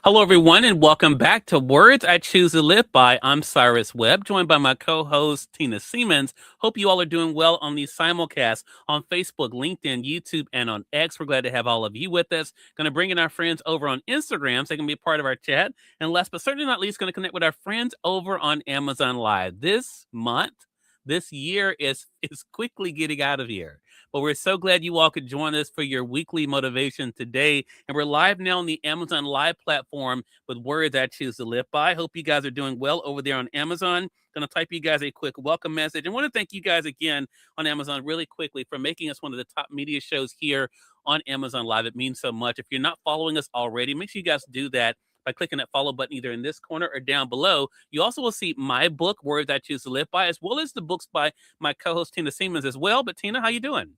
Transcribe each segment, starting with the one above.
Hello, everyone, and welcome back to Words I Choose to Live By. I'm Cyrus Webb, joined by my co-host, Tina Siemens. Hope you all are doing well on these simulcasts on Facebook, LinkedIn, YouTube, and on X. We're glad to have all of you with us. Going to bring in our friends over on Instagram so they can be a part of our chat. And last but certainly not least, going to connect with our friends over on Amazon Live. This year is quickly getting out of here. But we're so glad you all could join us for your weekly motivation today. And we're live now on the Amazon Live platform with Words I Choose to Live By. Hope you guys are doing well over there on Amazon. Going to type you guys a quick welcome message. And want to thank you guys again on Amazon really quickly for making us one of the top media shows here on Amazon Live. It means so much. If you're not following us already, make sure you guys do that by clicking that follow button either in this corner or down below. You also will see my book, Words I Choose to Live By, as well as the books by my co-host Tina Siemens as well. But Tina, how you doing?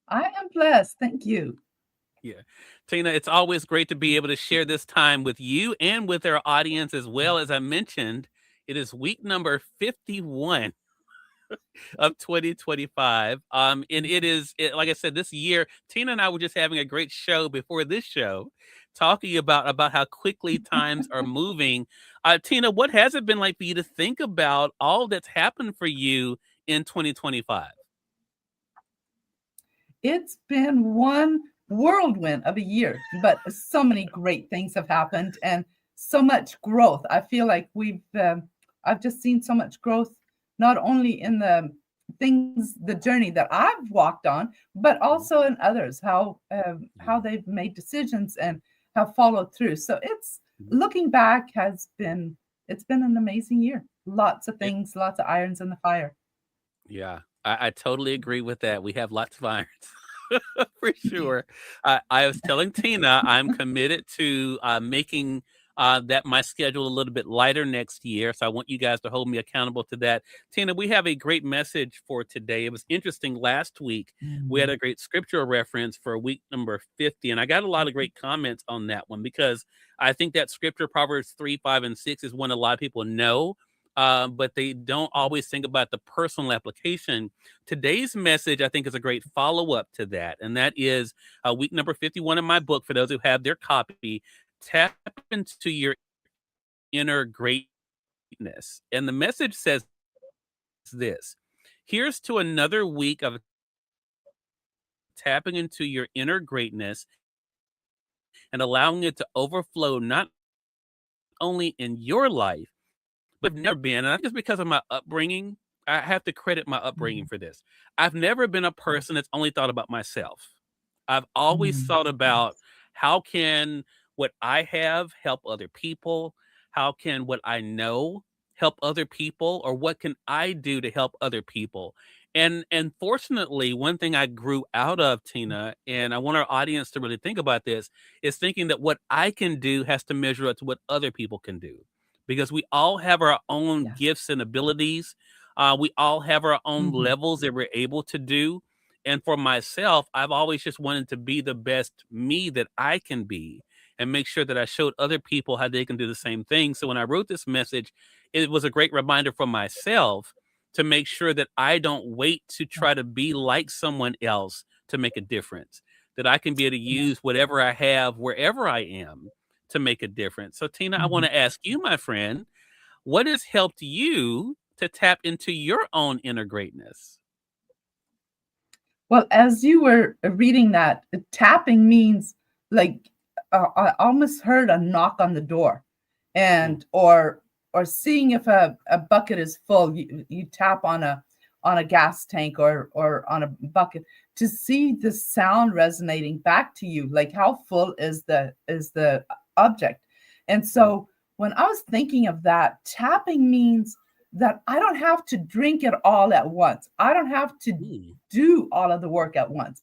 I am blessed. Thank you. Yeah. Tina, it's always great to be able to share this time with you and with our audience as well. As I mentioned, it is week number 51 of 2025. And like I said, this year, Tina and I were just having a great show before this show, talking about how quickly times are moving. Tina, what has it been like for you to think about all that's happened for you in 2025? It's been one whirlwind of a year, but so many great things have happened and so much growth. I feel like I've just seen so much growth, not only in the journey that I've walked on, but also in others, how they've made decisions and have followed through. So it's looking back it's been an amazing year. Lots of things, lots of irons in the fire. Yeah, I totally agree with that. We have lots of irons for sure. I was telling Tina I'm committed to making that my schedule a little bit lighter next year. So I want you guys to hold me accountable to that. Tina, we have a great message for today. It was interesting. Last week, we had a great scriptural reference for week number 50. And I got a lot of great comments on that one because I think that scripture, Proverbs 3, 5, and 6, is one a lot of people know, but they don't always think about the personal application. Today's message, I think, is a great follow-up to that, and that is week number 51 in my book. For those who have their copy, tap into your inner greatness. And the message says this: here's to another week of tapping into your inner greatness and allowing it to overflow not only in your life, but I've never been, and just because of my upbringing, I have to credit my upbringing for this. I've never been a person that's only thought about myself. I've always thought about how can what I have help other people? How can what I know help other people? Or what can I do to help other people? And fortunately, one thing I grew out of, Tina, and I want our audience to really think about this, is thinking that what I can do has to measure up to what other people can do, because we all have our own Yes. gifts and abilities. We all have our own Mhm. levels that we're able to do. And for myself, I've always just wanted to be the best me that I can be and make sure that I showed other people how they can do the same thing. So when I wrote this message, it was a great reminder for myself to make sure that I don't wait to try to be like someone else to make a difference, that I can be able to use whatever I have wherever I am to make a difference. So, Tina, I want Mhm. to ask you, my friend, what has helped you to tap into your own inner greatness? Well, as you were reading that, tapping means like I almost heard a knock on the door, Mm, and or seeing if a bucket is full. You tap on a gas tank or on a bucket to see the sound resonating back to you. Like how full is the object? And mm, so when I was thinking of that, tapping means that I don't have to drink it all at once. I don't have to mm, do all of the work at once.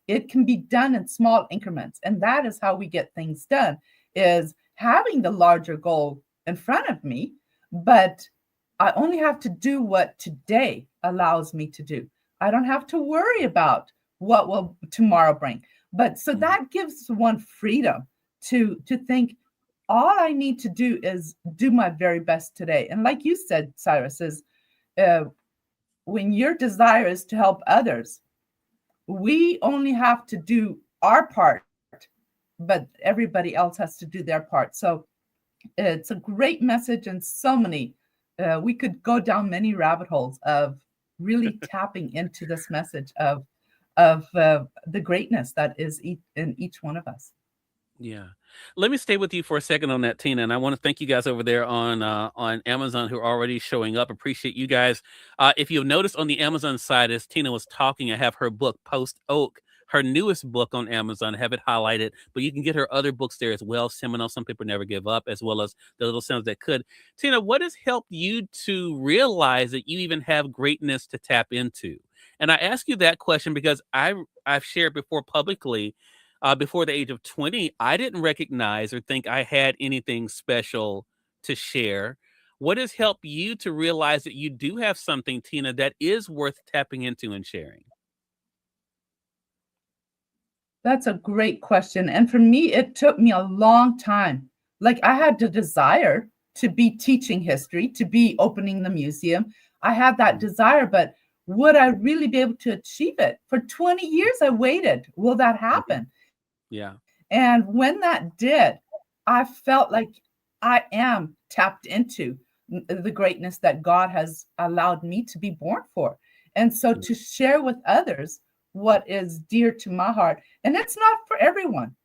It can be done in small increments. And that is how we get things done, is having the larger goal in front of me, but I only have to do what today allows me to do. I don't have to worry about what will tomorrow bring. But so mm, that gives one freedom to think all I need to do is do my very best today. And like you said, Cyrus, is uh, when your desire is to help others, we only have to do our part but everybody else has to do their part. So it's a great message, and so many we could go down many rabbit holes of really tapping into this message of the greatness that is in each one of us. Yeah. Let me stay with you for a second on that, Tina. And I want to thank you guys over there on Amazon who are already showing up. Appreciate you guys. If you've noticed on the Amazon side, as Tina was talking, I have her book, Post Oak, her newest book on Amazon. I have it highlighted, but you can get her other books there as well. Seminole, Some People Never Give Up, as well as The Little Sounds That Could. Tina, what has helped you to realize that you even have greatness to tap into? And I ask you that question because I've shared before publicly before the age of 20, I didn't recognize or think I had anything special to share. What has helped you to realize that you do have something, Tina, that is worth tapping into and sharing? That's a great question. And for me, it took me a long time. Like I had the desire to be teaching history, to be opening the museum. I had that desire, but would I really be able to achieve it? For 20 years, I waited. Will that Mhm. happen? Yeah. And when that did, I felt like I am tapped into the greatness that God has allowed me to be born for. And so Yeah. to share with others what is dear to my heart, and it's not for everyone.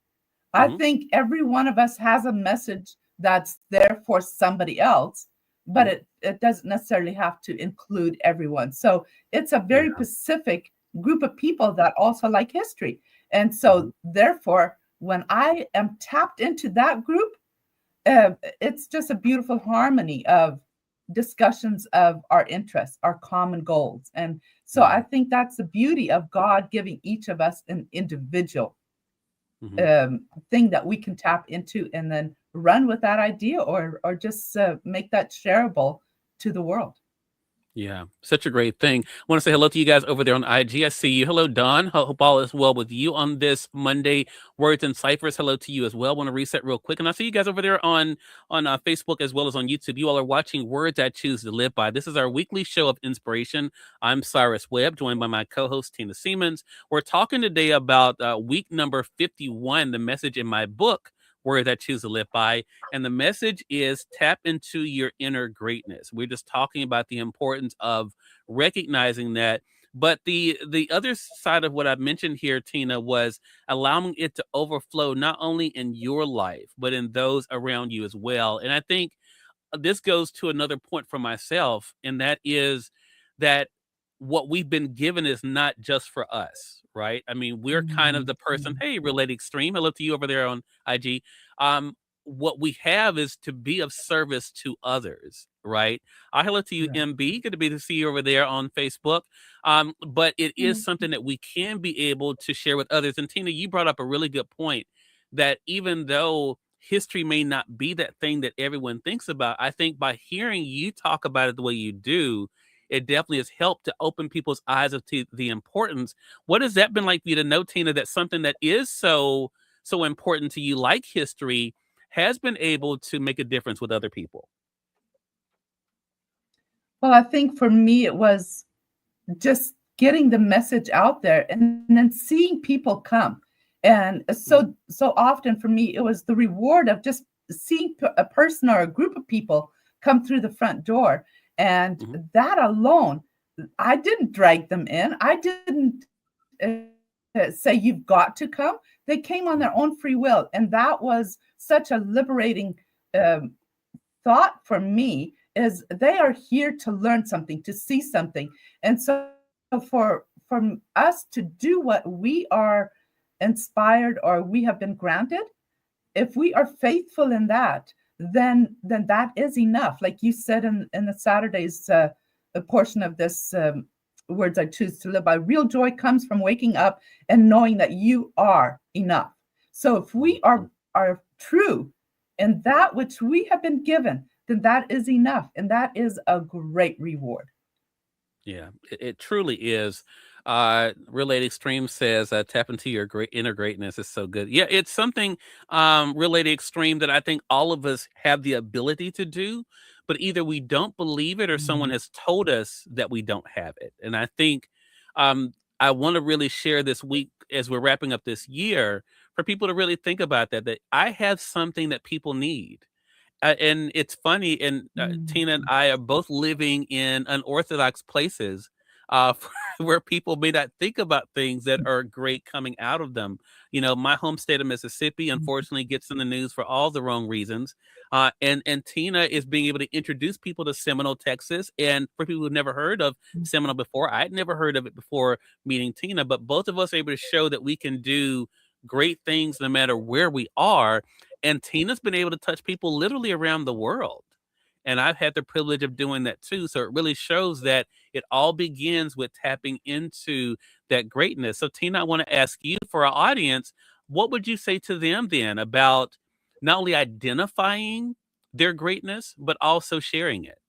I Hmm. think every one of us has a message that's there for somebody else, but Hmm. it doesn't necessarily have to include everyone. So it's a Yeah. very specific group of people that also like history. And Hmm. so, therefore, when I am tapped into that group, it's just a beautiful harmony of discussions of our interests, our common goals. And so Yeah. I think that's the beauty of God giving each of us an individual Hmm. thing that we can tap into and then run with that idea or just make that shareable to the world. Yeah, such a great thing. I want to say hello to you guys over there on IG. I see you. Hello, Don. Hope all is well with you on this Monday. Words and Ciphers. Hello to you as well. Want to reset real quick, and I see you guys over there on Facebook as well as on YouTube. You all are watching Words I Choose to Live By. This is our weekly show of inspiration. I'm Cyrus Webb, joined by my co-host Tina Siemens. We're talking today about week number 51, the message in my book. Words I Choose to Live By. And the message is tap into your inner greatness. We're just talking about the importance of recognizing that. But the other side of what I mentioned here, Tina, was allowing it to overflow not only in your life, but in those around you as well. And I think this goes to another point for myself, and that is that what we've been given is not just for us, right? I mean, we're kind of Mhm. the person, hey, Relate Extreme. Hello to you over there on IG. What we have is to be of service to others, right? Hello to you, Right. MB. Good to be to see you over there on Facebook. But it is something that we can be able to share with others. And Tina, you brought up a really good point that even though history may not be that thing that everyone thinks about, I think by hearing you talk about it the way you do, it definitely has helped to open people's eyes of to the importance. What has that been like for you to know, Tina, that something that is so important to you, like history, has been able to make a difference with other people? Well, I think for me, it was just getting the message out there and then seeing people come. And Mhm. so often for me, it was the reward of just seeing a person or a group of people come through the front door. And Mhm. that alone, I didn't drag them in. I didn't say you've got to come. They came on Mhm. their own free will, and that was such a liberating um, thought for me. Is they are here to learn something, to see something, and so for us to do what we are inspired or we have been granted, if we are faithful in that, then that is enough. Like you said in the Saturday's a portion of this words I choose to live by, real joy comes from waking up and knowing that you are enough. So if we Mhm. are true in that which we have been given, then that is enough, and that is a great reward. Yeah, it truly is. Relate Extreme says, tap into your great inner greatness is so good. Yeah, it's something, Relate Extreme, that I think all of us have the ability to do, but either we don't believe it or someone Mhm. has told us that we don't have it. And I think I want to really share this week as we're wrapping up this year for people to really think about that, that I have something that people need. And it's funny, and Tina and Mhm. I are both living in unorthodox places uh, where people may not think about things that are great coming out of them. My home state of Mississippi, Mhm. unfortunately, gets in the news for all the wrong reasons. And Tina is being able to introduce people to Seminole, Texas. And for people who've never heard of Seminole before, I'd never heard of it before meeting Tina, but both of us are able to show that we can do great things no matter where we are, and Tina's been able to touch people literally around the world. And I've had the privilege of doing that too. So it really shows that it all begins with tapping into that greatness. So, Tina, I want to ask you, for our audience, what would you say to them then about not only identifying their greatness, but also sharing it?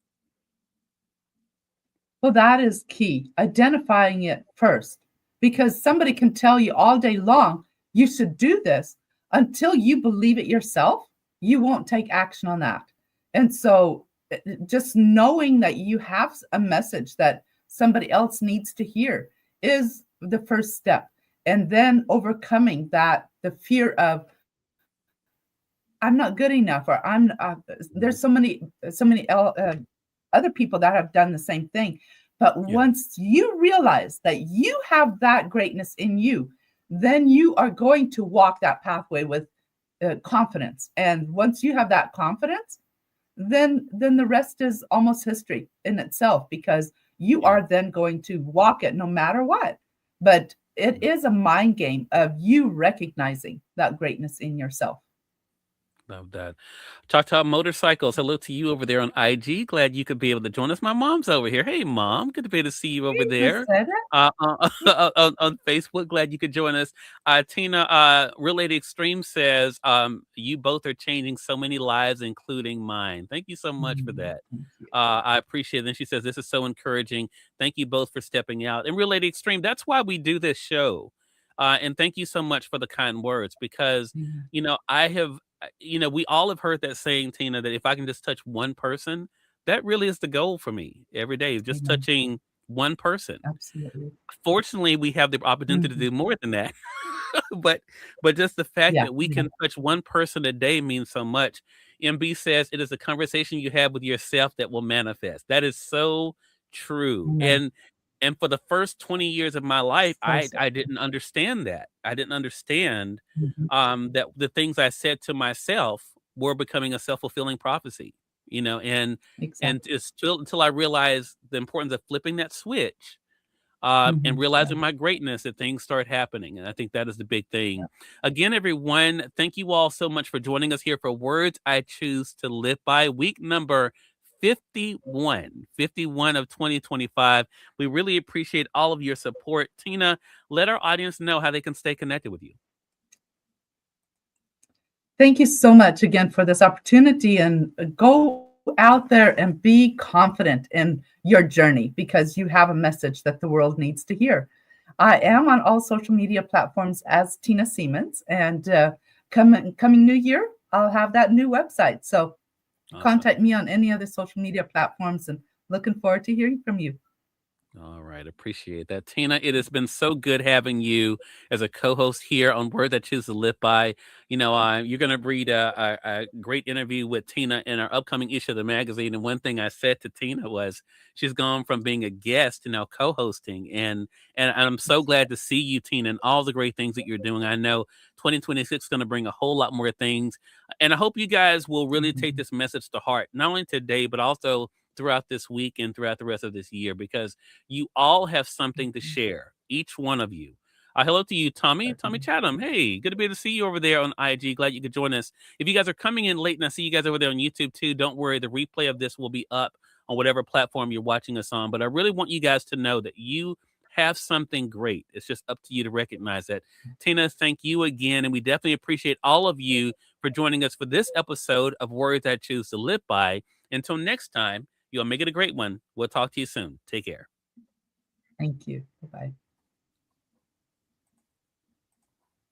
Well, that is key, identifying it first, because somebody can tell you all day long, you should do this. Until you believe it yourself, you won't take action on that. And so, just knowing that you have a message that somebody else needs to hear is the first step. And then overcoming that, the fear of, I'm not good enough, or there's so many other people that have done the same thing. But Yeah. once you realize that you have that greatness in you, then you are going to walk that pathway with confidence. And once you have that confidence, then the rest is almost history in itself, because you Yeah. are then going to walk it no matter what. But it is a mind game of you recognizing that greatness in yourself. Love that. Choctaw Motorcycles, hello to you over there on IG. Glad you could be able to join us. My mom's over here. Hey, Mom. Good to be able to see you over Hey, there. Lucetta. On Facebook, glad you could join us. Tina, Real Lady Extreme says, you both are changing so many lives, including mine. Thank you so much for that. Thank you. I appreciate it. And she says, this is so encouraging. Thank you both for stepping out. And Real Lady Extreme, that's why we do this show. And thank you so much for the kind words, because, Mhm. I have we all have heard that saying, Tina, that if I can just touch one person, that really is the goal for me every day, just Amen. touching one person. Absolutely. Fortunately, we have the opportunity to Mhm. do more than that. but just the fact Yeah, that we yeah. can touch one person a day means so much. MB says it is a conversation you have with yourself that will manifest. That is so true. Amen. And for the first 20 years of my life, So I true. didn't understand that. I didn't understand Mhm. that the things I said to myself were becoming a self-fulfilling prophecy, and Exactly. it's still until I realized the importance of flipping that switch, and Mhm. Yeah, realizing my greatness, that things start happening. And I think that is the big yeah. thing. Again, everyone, thank you all so much for joining us here for Words I Choose to Live By, week number 51 of 2025. We really appreciate all of your support. Tina, let our audience know how they can stay connected with you. Thank you so much again for this opportunity, and go out there and be confident in your journey, because you have a message that the world needs to hear. I am on all social media platforms as Tina Siemens, and coming new year, I'll have that new website. So Awesome. contact me on any other social media platforms, and looking forward to hearing from you. All right, appreciate that. Tina, it has been so good having you as a co-host here on Word That Choose to Live By. You're going to read a great interview with Tina in our upcoming issue of the magazine. And one thing I said to Tina was she's gone from being a guest to now co-hosting. And I'm so glad to see you, Tina, and all the great things that you're doing. I know 2026 is going to bring a whole lot more things. And I hope you guys will really take Mhm. this message to heart, not only today, but also throughout this week and throughout the rest of this year, because you all have something to Mhm. share, each one of you. Hello to you, Tommy. Tommy Certainly. Chatham. Hey, good to be able to see you over there on IG. Glad you could join us. If you guys are coming in late and I see you guys over there on YouTube too, don't worry. The replay of this will be up on whatever platform you're watching us on. But I really want you guys to know that you have something great. It's just up to you to recognize that. Tina, thank you again. And we definitely appreciate all of you for joining us for this episode of Words I Choose to Live By. Until next time, you'll make it a great one. We'll talk to you soon. Take care. Thank you. Bye bye.